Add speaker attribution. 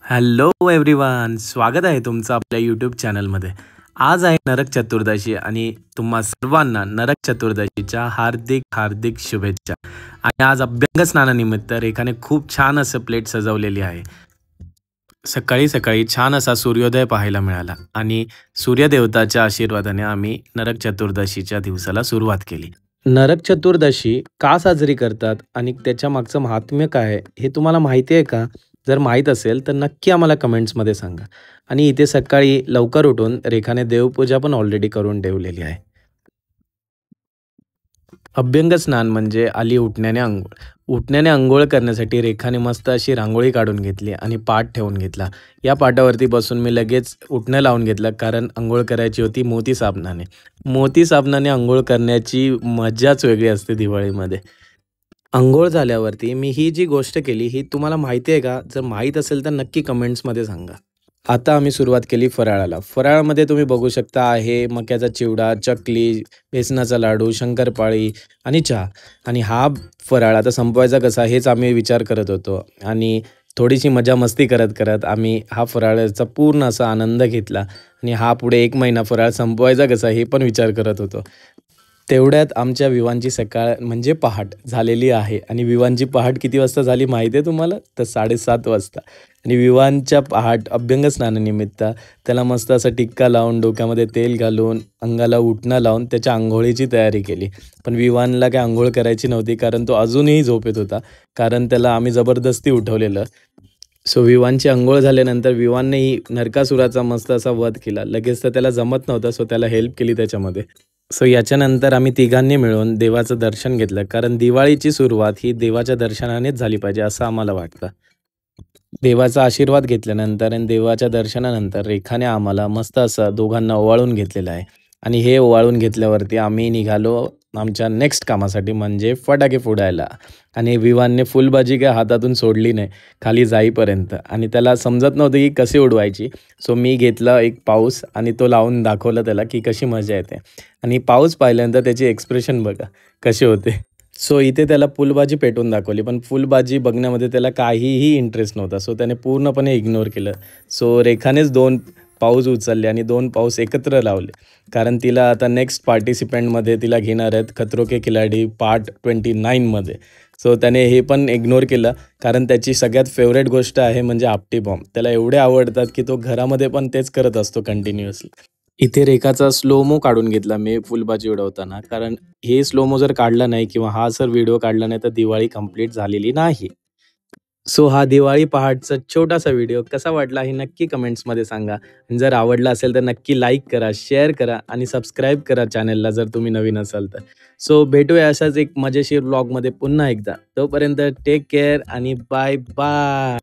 Speaker 1: Hello everyone, स्वागत आहे तुमचं आपल्या यूट्यूब चॅनलमध्ये. आज आहे नरक चतुर्दशी आणि तुम्हा सर्वांना नरक चतुर्दशीच्या हार्दिक हार्दिक शुभेच्छा. आणि आज अभ्यंग स्नानानिमित्त रेखाने खूप छान असं प्लेट सजवलेली आहे. सकाळी सकाळी छान असा सूर्योदय पाहायला मिळाला आणि सूर्यदेवताच्या आशीर्वादाने आम्ही नरक चतुर्दशीच्या दिवसाला सुरुवात केली. नरक चतुर्दशी का साजरी करतात आणि त्याच्या मागचं महात्म्य काय आहे हे तुम्हाला माहिती आहे का? जर माहीत असेल तर नक्की आम्हाला कमेंट्समध्ये सांगा. आणि इथे सकाळी लवकर उठून रेखाने देवपूजा पण ऑलरेडी करून ठेवलेली आहे. अभ्यंग स्नान म्हणजे आली उठण्याने अंघोळ. उठण्याने अंघोळ करण्यासाठी रेखाने मस्त अशी रांगोळी काढून घेतली आणि पाट ठेवून घेतला. या पाटावरती बसून मी लगेच उठणं लावून घेतलं, कारण अंघोळ करायची होती मोती साबणाने. मोती साबणाने अंघोळ करण्याची मजाच वेगळी असते दिवाळीमध्ये. अंघोळ झाल्यावरती मी ही जी गोष्ट केली ही तुम्हाला माहिती आहे का? जर माहीत असेल तर नक्की कमेंट्समध्ये सांगा. आता आम्ही सुरुवात केली फराळाला. फराळामध्ये तुम्ही बघू शकता आहे मक्याचा चिवडा, चकली, बेसनाचा लाडू, शंकरपाळी आणि चहा. आणि हा फराळ आता संपवायचा कसा हेच आम्ही विचार करत होतो. आणि थोडीशी मजा मस्ती करत करत आम्ही हा फराळाचा पूर्ण असा आनंद घेतला. आणि हा पुढे 1 महिना फराळ संपवायचा कसा हे पण विचार करत होतो. तेवढ्यात आमच्या विवांची सकाळ म्हणजे पहाट झालेली आहे. आणि विवांची पहाट किती वाजता झाली माहिती आहे तुम्हाला? तर 7:30 वाजता. आणि विवांच्या पहाट अभ्यंग स्नानानिमित्त त्याला मस्त असा टिक्का लावून, डोक्यामध्ये तेल घालून, अंगाला उटणं लावून त्याच्या अंघोळीची तयारी केली. पण विवानला काही अंघोळ करायची नव्हती, कारण तो अजूनही झोपेत होता. कारण त्याला आम्ही जबरदस्ती उठवलेलं. सो विवानची अंघोळ झाल्यानंतर विवाननेही नरकासुराचा मस्त असा वध केला. लगेच तर त्याला जमत नव्हतं, सो त्याला हेल्प केली त्याच्यामध्ये. सो याच्यानंतर आम्ही तिघांनी मिळून देवाचं दर्शन घेतलं, कारण दिवाळीची सुरुवात ही देवाच्या दर्शनानेच झाली पाहिजे असं आम्हाला वाटतं. देवाचा आशीर्वाद घेतल्यानंतर आणि देवाच्या दर्शनानंतर रेखाने आम्हाला मस्त असं दोघांना ओवाळून घेतलेलं आहे. आणि हे ओवाळून घेतल्यावरती आम्ही निघालो आमच्या नेक्स्ट कामासाठी, म्हणजे फटाके फोडायला. आणि विवानने फुलबाजी काय हातातून सोडली नाही खाली जाईपर्यंत, आणि त्याला समजत नव्हतं की कशी उडवायची. सो मी घेतला एक पाऊस आणि तो लावून दाखवला त्याला की कशी मजा येते. आणि पाऊस पाहिल्यानंतर त्याची एक्सप्रेशन बघा कसे होते. सो इथे त्याला फुलबाजी पेटवून दाखवली, पण फुलबाजी बघण्यामध्ये त्याला काहीही इंटरेस्ट नव्हता. सो त्याने पूर्णपणे इग्नोर केलं. सो रेखानेच 2 पाऊस उचलले आणि 2 पाऊस एकत्र लावले, कारण तिला आता नेक्स्ट पार्टिसिपंटमध्ये तिला घेणार आहेत खतरो के खिलाडी पार्ट 29मध्ये. सो त्याने हे पण इग्नोर केलं, कारण त्याची सगळ्यात फेवरेट गोष्ट आहे म्हणजे आपटी बॉम्ब. त्याला एवढे आवडतात की तो घरामध्ये पण तेच करत असतो कंटिन्युअसली. इथे रेखाचा स्लोमो काढून घेतला मी फुलबाजी उडवताना, कारण हे स्लोमो जर काढला नाही किंवा हा जर व्हिडिओ काढला नाही तर दिवाळी कंप्लीट झालेली नाही. सो हा दिवाळी पहाटचा छोटासा व्हिडिओ कसा वाटला हे नक्की कमेंट्समध्ये सांगा. आणि जर आवडला असेल तर नक्की लाईक करा, शेअर करा आणि सबस्क्राईब करा चॅनलला जर तुम्ही नवीन असाल तर. सो भेटूया अशाच एक मजेशीर व्लॉगमध्ये पुन्हा एकदा. तोपर्यंत टेक केअर आणि बाय बाय.